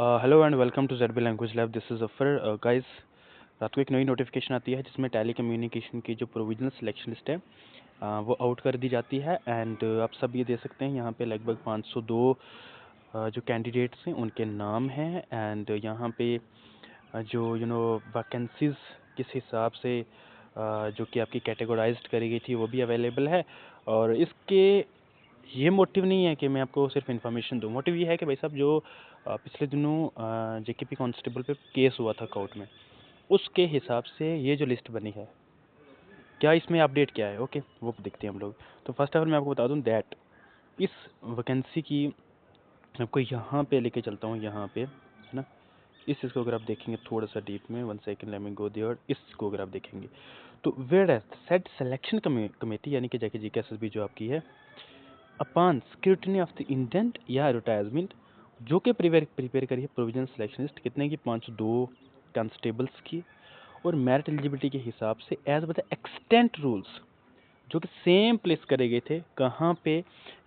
Hello and welcome to Z B language lab. This is Zafar. Guys, रात को एक नई नोटिफिकेशन आती है जिसमें टेली कम्युनिकेशन की जो प्रोविजनल सिलेक्शन लिस्ट है वो आउट कर दी जाती है। एंड आप सब ये देख सकते हैं यहाँ पे लगभग 502 जो कैंडिडेट्स हैं उनके नाम हैं। एंड यहाँ पे जो वैकेंसीज किस हिसाब से जो कि आपकी कैटेगराइज्ड करी गई थी वो भी अवेलेबल है। और इसके ये मोटिव नहीं है कि मैं आपको सिर्फ इन्फॉर्मेशन दूँ, मोटिव ये है कि भाई साहब जो पिछले दिनों जेकेपी कांस्टेबल पे केस हुआ था कोर्ट में, उसके हिसाब से ये जो लिस्ट बनी है, क्या इसमें अपडेट क्या है, ओके वो देखते हैं हम लोग। तो फर्स्ट ऑफ ऑल मैं आपको बता दूं दैट इस वैकेंसी की आपको यहाँ पे लेके चलता हूँ, यहाँ पे है ना। इस चीज़ को अगर आप देखेंगे थोड़ा सा डीप में, 1 second let me go there. इसको अगर आप देखेंगे तो whereas said selection committee यानी कि जैके जीकेएसएसबी जो आपकी है, upon scrutiny of the indent या एडवर्टाइजमेंट जो कि प्रिपेयर करी है प्रोविजन सिलेक्शन लिस्ट कितने की, 502 कांस्टेबल्स की, और मेरिट एलिजिबिलिटी के हिसाब से as per the extent rules जो कि सेम प्लेस करे गए थे। कहाँ पे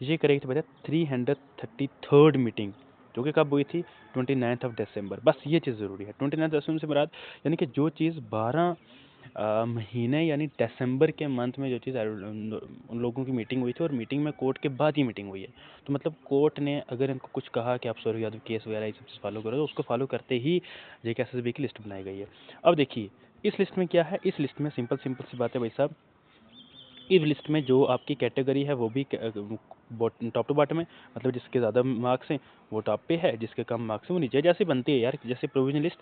ये करे गए थे बता, 333rd मीटिंग जो कि कब हुई थी, 29th ऑफ दिसंबर। बस ये चीज़ ज़रूरी है, 29 दिसंबर से मुराद यानी कि जो चीज़ 12 महीने यानी दिसंबर के मंथ में जो चीज़ उन लोगों की मीटिंग हुई थी, और मीटिंग में कोर्ट के बाद ही मीटिंग हुई है। तो मतलब कोर्ट ने अगर इनको कुछ कहा कि आप सौरभ यादव केस वगैरह ये सब चीज़ फॉलो करो, तो उसको फॉलो करते ही जेकेएसएसबी की लिस्ट बनाई गई है। अब देखिए इस लिस्ट में क्या है, इस लिस्ट में सिंपल सी बात है भाई साहब। इस लिस्ट में जो आपकी कैटेगरी है वो भी टॉप टू बॉटम है, मतलब जिसके ज़्यादा मार्क्स हैं वो टॉप पे है, जिसके कम मार्क्स हैं वो नीचे। जैसे बनती है यार, जैसे प्रोविजन लिस्ट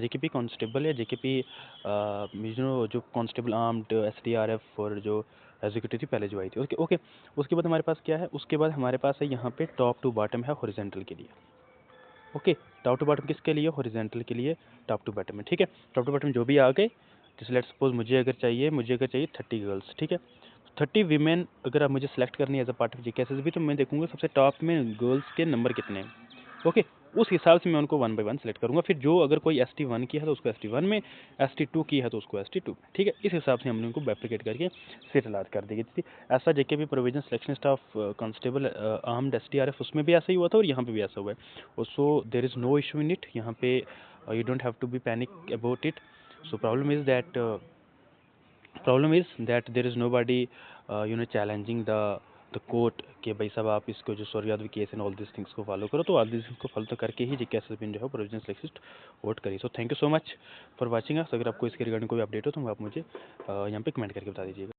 जेकेपी कांस्टेबल या जेकेपी जो कांस्टेबल आर्म्ड, एसडीआरएफ और जो एग्जीक्यूटिव थी पहले जो आई थी, ओके ओके। उसके बाद हमारे पास क्या है, उसके बाद हमारे पास है यहाँ पे टॉप टू बॉटम है हॉरिजॉन्टल के लिए, ओके। टॉप टू बॉटम किसके लिए, हॉरिजॉन्टल के लिए टॉप टू बॉटम है, ठीक है। टॉप टू बॉटम जो भी आ गए, जैसे लेट्स सपोज मुझे अगर चाहिए 30 गर्ल्स, ठीक है। 30 वीमेन अगर आप मुझे सेलेक्ट करनी है as a part of JKSSB, तो मैं देखूंगा सबसे टॉप में गर्ल्स के नंबर कितने हैं, ओके। उस हिसाब से मैं उनको 1 बाय 1 सेलेक्ट करूंगा। फिर जो अगर कोई ST1 की है तो उसको ST1 में, ST2 की है तो उसको ST2 में, ठीक है। इस हिसाब से हमने उनको बैप्रिकेट करके सीट अलाट कर दी गई थी। ऐसा JKP provision selection staff constable armed SDRF उसमें भी ऐसा ही हुआ था और यहाँ पे भी ऐसा हुआ है। So there is no issue in it, यहाँ पे you don't have to be panic about it. So problem is that there is nobody challenging the court कि भाई साहब आप इसको जो Saurabh Yadav case and all this things को फॉलो करो। तो ऑल दिस थिंग्स को फॉलो करके ही जेकेएसएसबी जो है प्रोविजन सिलेक्शन वोट करी। So thank you so much for watching अस। अगर आपको इसके रिगार्डिंग कोई अपडेट हो तो आप मुझे यहाँ पे कमेंट करके बता दीजिएगा।